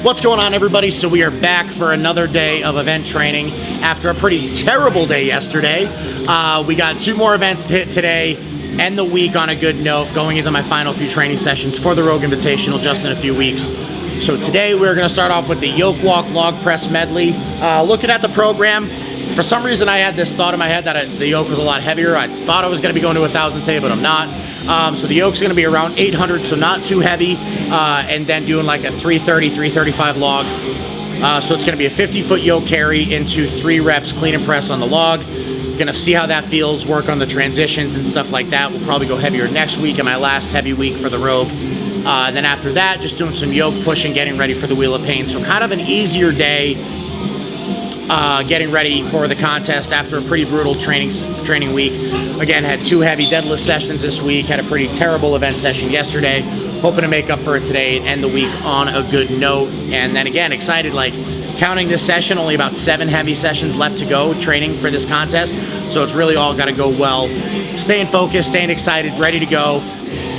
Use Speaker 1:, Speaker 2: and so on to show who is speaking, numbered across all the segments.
Speaker 1: What's going on, everybody? So we are back for another day of event training after a pretty terrible day yesterday. We got 2 more events to hit today, end the week on a good note, going into my final few training sessions for the Rogue Invitational just in a few weeks. So today we're going to start off with the yoke walk log press medley. Looking at the program, for some reason I had this thought in my head that the yoke was a lot heavier. I thought I was going to be going to 1,000 today, but I'm not. So the yoke's going to be around 800, so not too heavy, and then doing like a 330, 335 log. So it's going to be a 50-foot yoke carry into 3 reps clean and press on the log. Going to see how that feels, work on the transitions and stuff like that. We'll probably go heavier next week in my last heavy week for the Rogue. Then after that, just doing some yoke pushing, getting ready for the Wheel of Pain. So kind of an easier day getting ready for the contest after a pretty brutal training week. Again, had 2 heavy deadlift sessions this week, had a pretty terrible event session yesterday. Hoping to make up for it today and end the week on a good note. And then again, excited, like counting this session, only about 7 heavy sessions left to go training for this contest. So it's really all got to go well. Staying focused, staying excited, ready to go.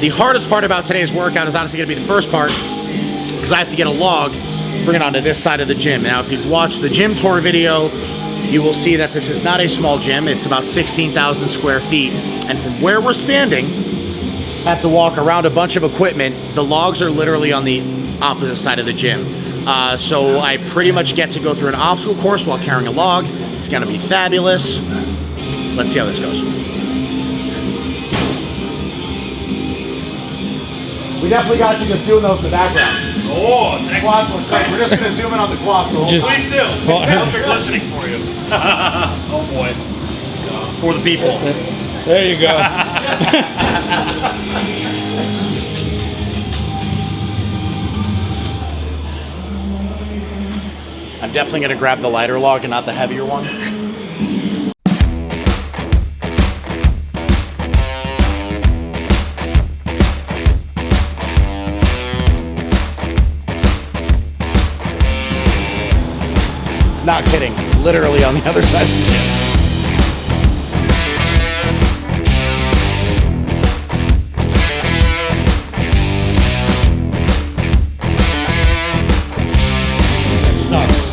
Speaker 1: The hardest part about today's workout is honestly going to be the first part, because I have to get a log, bring it onto this side of the gym. Now, if you've watched the gym tour video, you will see that this is not a small gym. It's about 16,000 square feet. And from where we're standing, I have to walk around a bunch of equipment. The logs are literally on the opposite side of the gym. So I pretty much get to go through an obstacle course while carrying a log. It's gonna be fabulous. Let's see how this goes. We definitely got you just doing those in the background.
Speaker 2: Oh, it's excellent.
Speaker 1: Quads look great. We're just going to zoom in on the quad the whole time.
Speaker 2: Please do. I hope they're glistening for you. Oh boy. For the people.
Speaker 3: There you go.
Speaker 1: I'm definitely going to grab the lighter log and not the heavier one. Not kidding, literally on the other side. This sucks.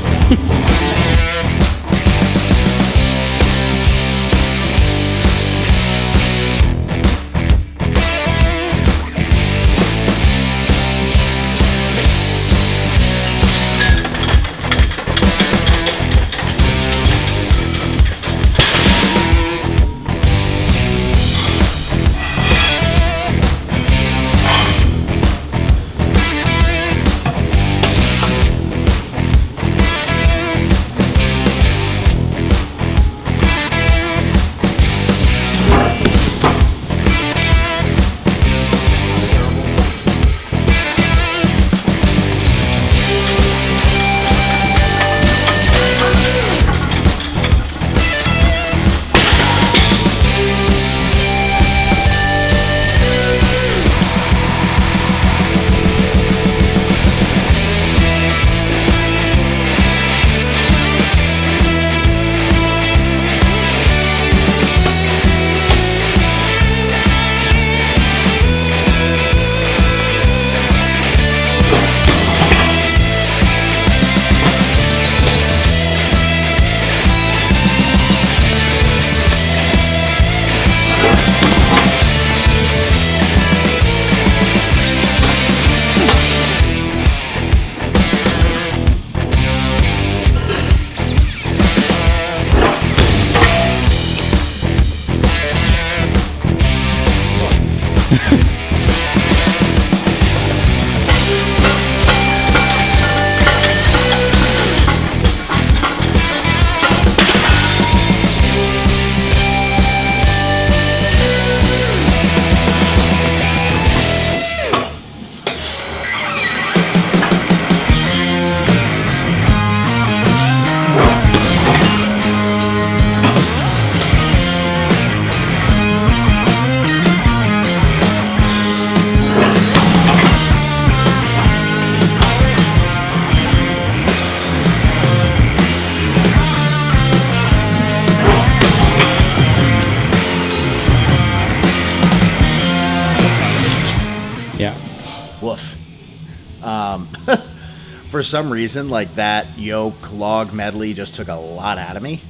Speaker 1: for some reason, like that yoke log medley just took a lot out of me.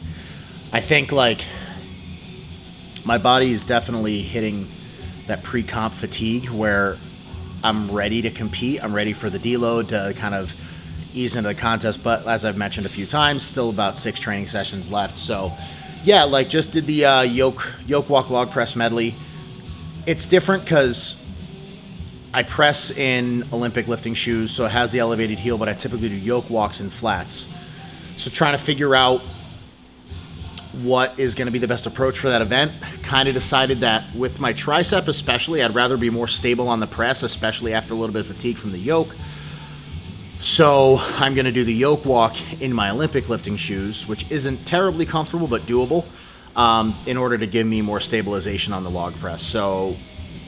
Speaker 1: I think like my body is definitely hitting that pre-comp fatigue where I'm ready to compete. I'm ready for the deload to kind of ease into the contest. But as I've mentioned a few times, still about 6 training sessions left. So yeah, like just did the yoke walk log press medley. It's different because I press in Olympic lifting shoes, so it has the elevated heel, but I typically do yoke walks in flats. So trying to figure out what is going to be the best approach for that event. Kind of decided that with my tricep especially, I'd rather be more stable on the press, especially after a little bit of fatigue from the yoke. So I'm going to do the yoke walk in my Olympic lifting shoes, which isn't terribly comfortable but doable, in order to give me more stabilization on the log press. So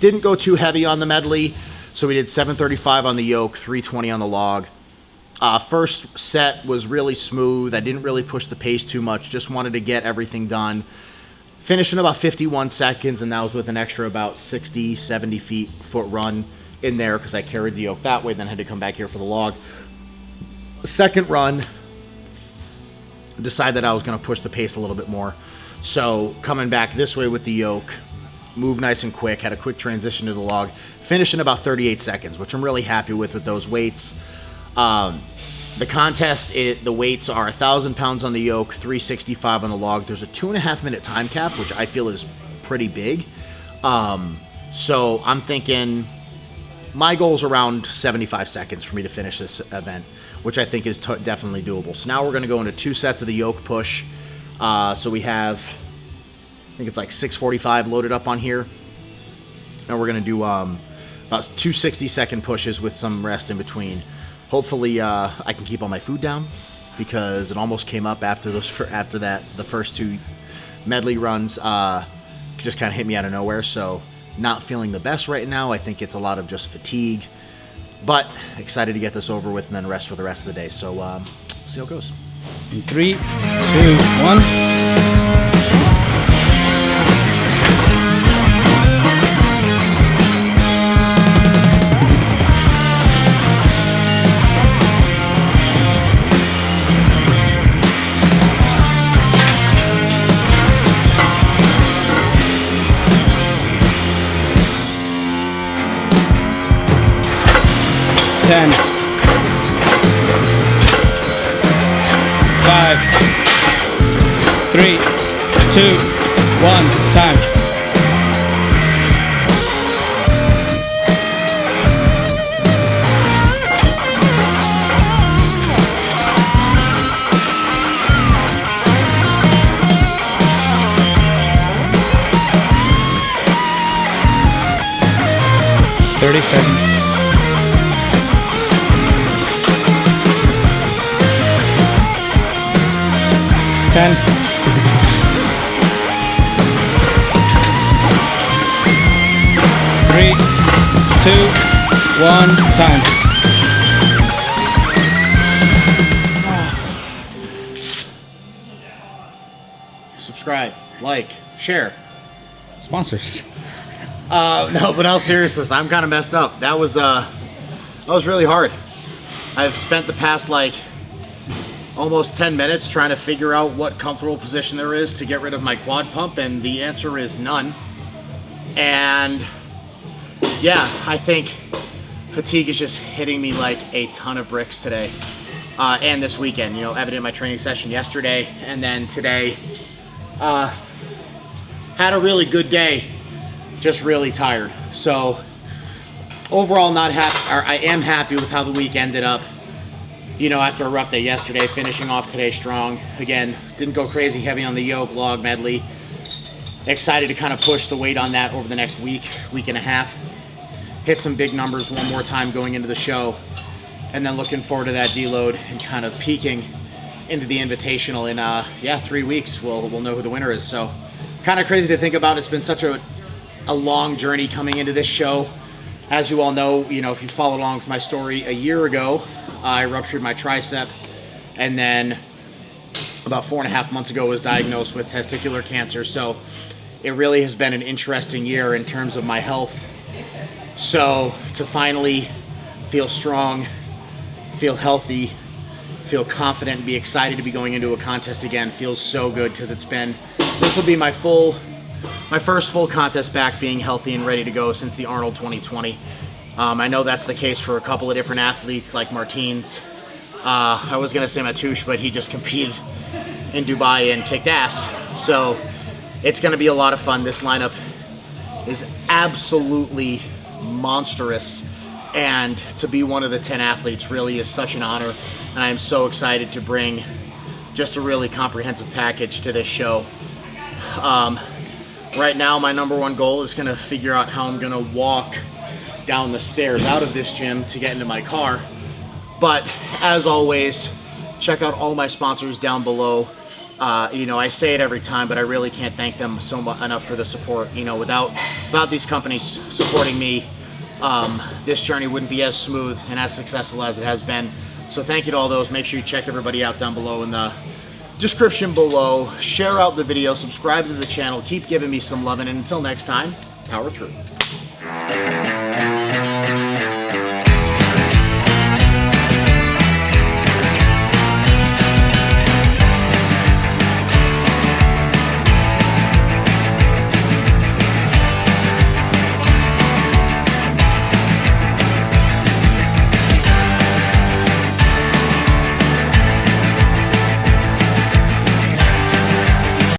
Speaker 1: didn't go too heavy on the medley. So we did 735 on the yoke, 320 on the log. First set was really smooth. I didn't really push the pace too much. Just wanted to get everything done. Finished in about 51 seconds, and that was with an extra about 60, 70 foot run in there because I carried the yoke that way, then had to come back here for the log. Second run, decided that I was going to push the pace a little bit more. So coming back this way with the yoke, moved nice and quick, had a quick transition to the log, finished in about 38 seconds, which I'm really happy with those weights. The contest, the weights are 1,000 pounds on the yoke, 365 on the log. There's a 2.5 minute time cap, which I feel is pretty big. So I'm thinking my goal is around 75 seconds for me to finish this event, which I think is definitely doable. So now we're going to go into 2 sets of the yoke push. So we have, I think it's like 645 loaded up on here. And we're going to do about 2 60-second pushes with some rest in between. Hopefully I can keep all my food down because it almost came up after that. The first 2 medley runs just kind of hit me out of nowhere. So not feeling the best right now. I think it's a lot of just fatigue. But excited to get this over with and then rest for the rest of the day. So see how it goes.
Speaker 3: In 3, 2, 1. 10, 5, 3, 2, 1, time. Seconds. 10, 3, 2, 1, time.
Speaker 1: Subscribe, like, share.
Speaker 3: Sponsors.
Speaker 1: No, but in all seriousness, I'm kind of messed up. That was really hard. I've spent the past like almost 10 minutes trying to figure out what comfortable position there is to get rid of my quad pump, and the answer is none. And yeah, I think fatigue is just hitting me like a ton of bricks today and this weekend. You know, evident in my training session yesterday, and then today had a really good day, just really tired. So overall not happy, or I am happy with how the week ended up. You know, after a rough day yesterday, finishing off today strong. Again, didn't go crazy heavy on the yoke log medley. Excited to kind of push the weight on that over the next week and a half. Hit some big numbers one more time going into the show. And then looking forward to that deload and kind of peaking into the Invitational in 3 weeks. We'll know who the winner is. So kind of crazy to think about. It's been such a long journey coming into this show. As you all know, if you followed along with my story, a year ago, I ruptured my tricep, and then about 4.5 months ago was diagnosed with testicular cancer. So it really has been an interesting year in terms of my health. So to finally feel strong, feel healthy, feel confident, and be excited to be going into a contest again feels so good, because this will be my first full contest back, being healthy and ready to go since the Arnold 2020. I know that's the case for a couple of different athletes like Martins. I was gonna say Matouche, but he just competed in Dubai and kicked ass. So it's gonna be a lot of fun. This lineup is absolutely monstrous, and to be one of the 10 athletes really is such an honor, and I am so excited to bring just a really comprehensive package to this show. Right now, my number one goal is gonna figure out how I'm gonna walk down the stairs out of this gym to get into my car. But as always, check out all my sponsors down below. You know, I say it every time, but I really can't thank them enough for the support. You know, without these companies supporting me, this journey wouldn't be as smooth and as successful as it has been. So thank you to all those. Make sure you check everybody out down below in the description below. Share out the video, subscribe to the channel, keep giving me some love, and until next time, power through.